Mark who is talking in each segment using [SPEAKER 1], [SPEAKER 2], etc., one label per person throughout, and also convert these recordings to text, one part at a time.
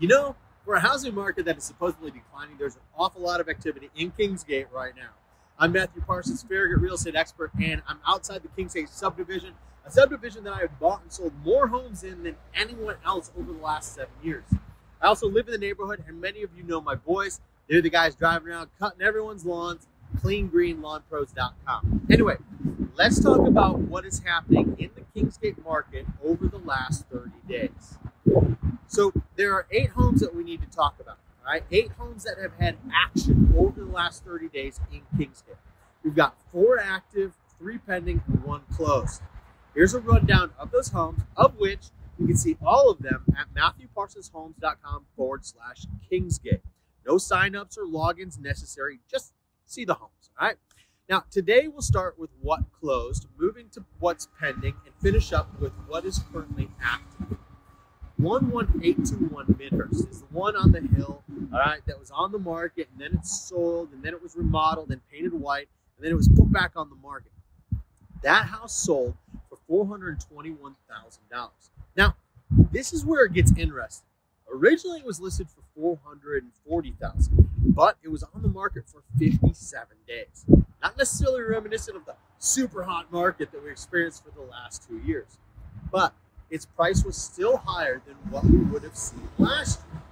[SPEAKER 1] You know, for a housing market that is supposedly declining, there's an awful lot of activity in Kingsgate right now. I'm Matthew Parsons, Farragut real estate expert, and I'm outside the Kingsgate subdivision, a subdivision that I have bought and sold more homes in than anyone else over the last 7 years. I also live in the neighborhood, and many of you know my boys. They're the guys driving around cutting everyone's lawns, cleangreenlawnpros.com. Anyway, let's talk about what is happening in the Kingsgate market over the last 30 days. So there are 8 homes that we need to talk about, all right? 8 homes that have had action over the last 30 days in Kingsgate. We've got 4 active, 3 pending, and 1 closed. Here's a rundown of those homes, of which you can see all of them at MatthewParsonsHomes.com/Kingsgate. No signups or logins necessary, just see the homes, all right? Now, today we'll start with what closed, moving to what's pending, and finish up with what is currently active. 11821 Midhurst is the one on the hill, all right, that was on the market, and then it sold, and then it was remodeled and painted white, and then it was put back on the market. That house sold for $421,000. Now, this is where it gets interesting. Originally, it was listed for $440,000, but it was on the market for 57 days. Not necessarily reminiscent of the super hot market that we experienced for the last 2 years, but its price was still higher than what we would have seen last year.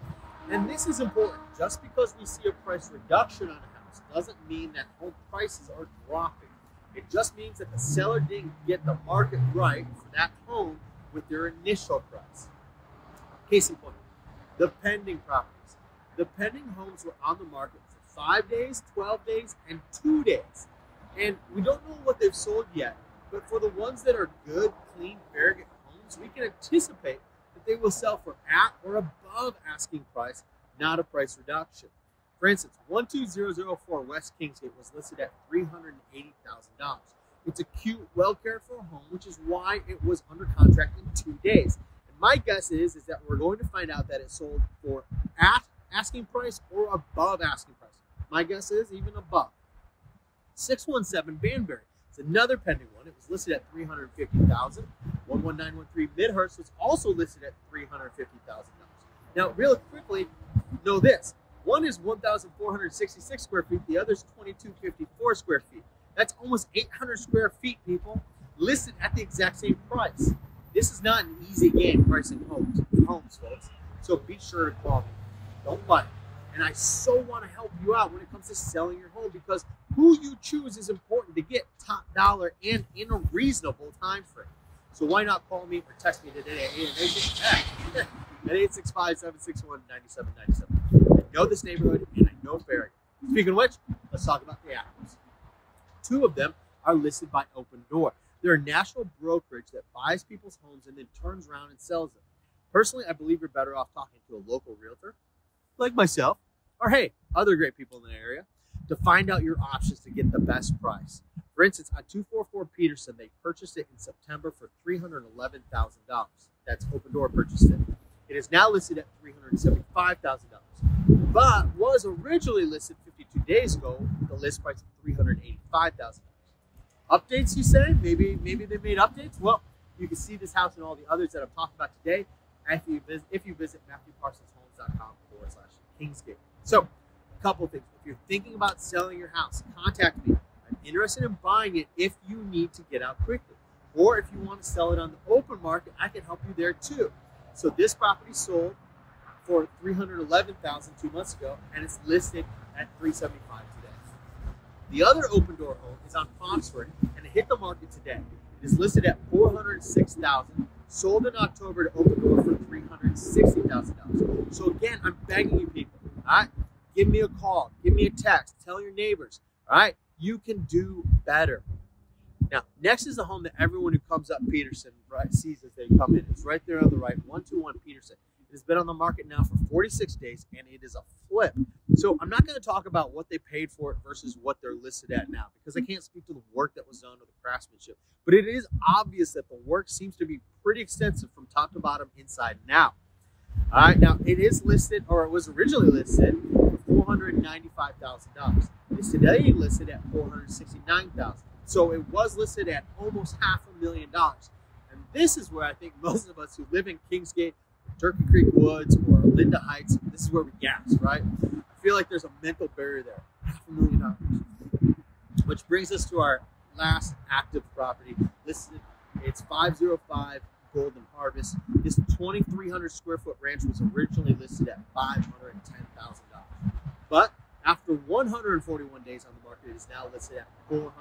[SPEAKER 1] And this is important. Just because we see a price reduction on a house doesn't mean that home prices are dropping. It just means that the seller didn't get the market right for that home with their initial price. Case in point, the pending properties. The pending homes were on the market for 5 days, 12 days, and 2 days. And we don't know what they've sold yet, but for the ones that are good, clean, Farragut homes, we can anticipate that they will sell for at or above asking price, not a price reduction. For instance, 12004 West Kingsgate was listed at $380,000. It's a cute, well-cared-for home, which is why it was under contract in 2 days. And my guess is that we're going to find out that it sold for at asking price or above asking price. My guess is even above. 617 Banbury is another pending one. It was listed at $350,000. 11913 Midhurst was also listed at $350,000. Now, real quickly, know this. One is 1,466 square feet. The other is 2,254 square feet. That's almost 800 square feet, people, listed at the exact same price. This is not an easy game pricing homes, folks. So be sure to call me. Don't buy it. And I so want to help you out when it comes to selling your home, because who you choose is important to get top dollar and in a reasonable time frame. So why not call me or text me today at 866-761-9797. I know this neighborhood and I know Farragut. Speaking of which, let's talk about the actors. 2 of them are listed by Open Door. They're a national brokerage that buys people's homes and then turns around and sells them. Personally, I believe you're better off talking to a local realtor, like myself, or hey, other great people in the area, to find out your options to get the best price. For instance, on 244 Peterson, they purchased it in September for $311,000. That's Open Door purchased it. It is now listed at $375,000, but was originally listed 52 days ago with the list price of $385,000. Updates, you say? Maybe they made updates? Well, you can see this house and all the others that I'm talking about today if you visit MatthewParsonsHomes.com/Kingsgate. So, a couple of things. If you're thinking about selling your house, contact me. I'm interested in buying it if you need to get out quickly. Or if you want to sell it on the open market, I can help you there too. So this property sold for $311,000 2 months ago, and it's listed at $375,000 today. The other Open Door home is on Foxford, and it hit the market today. It is listed at $406,000, sold in October to Open Door for $360,000. So again, I'm begging you people, all right? Give me a call, give me a text, tell your neighbors, all right? You can do better. Now, next is the home that everyone who comes up Peterson sees as they come in. It's right there on the right, 121 Peterson. It has been on the market now for 46 days, and it is a flip. So I'm not going to talk about what they paid for it versus what they're listed at now, because I can't speak to the work that was done or the craftsmanship. But it is obvious that the work seems to be pretty extensive from top to bottom, inside and out. All right, now it is listed, or it was originally listed for $495,000. It's today listed at $469,000. So it was listed at almost $500,000. And this is where I think most of us who live in Kingsgate Turkey Creek Woods or Linda Heights, this is where we gas, right? I feel like there's a mental barrier there. $500,000. Which brings us to our last active property listed. It's 505 Golden Harvest. This 2,300 square foot ranch was originally listed at $510,000. But after 141 days on the market, it is now listed at $499,000.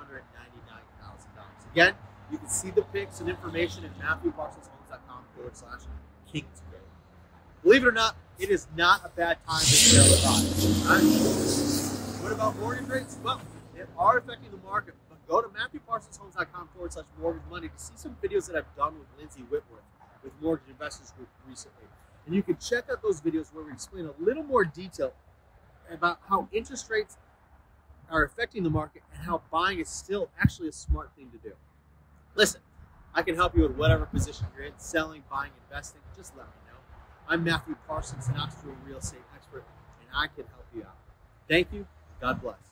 [SPEAKER 1] Again, you can see the pics and information at MatthewParsonsHomes.com/Kingsgrove. Believe it or not, it is not a bad time to sell a buy. Right? What about mortgage rates? Well, they are affecting the market, but go to MatthewParsonsHomes.com/mortgage money to see some videos that I've done with Lindsay Whitworth with Mortgage Investors Group recently. And you can check out those videos where we explain a little more detail about how interest rates are affecting the market and how buying is still actually a smart thing to do. Listen, I can help you with whatever position you're in, selling, buying, investing. Just let me know. I'm Matthew Parsons, an Knoxville real estate expert, and I can help you out. Thank you. God bless.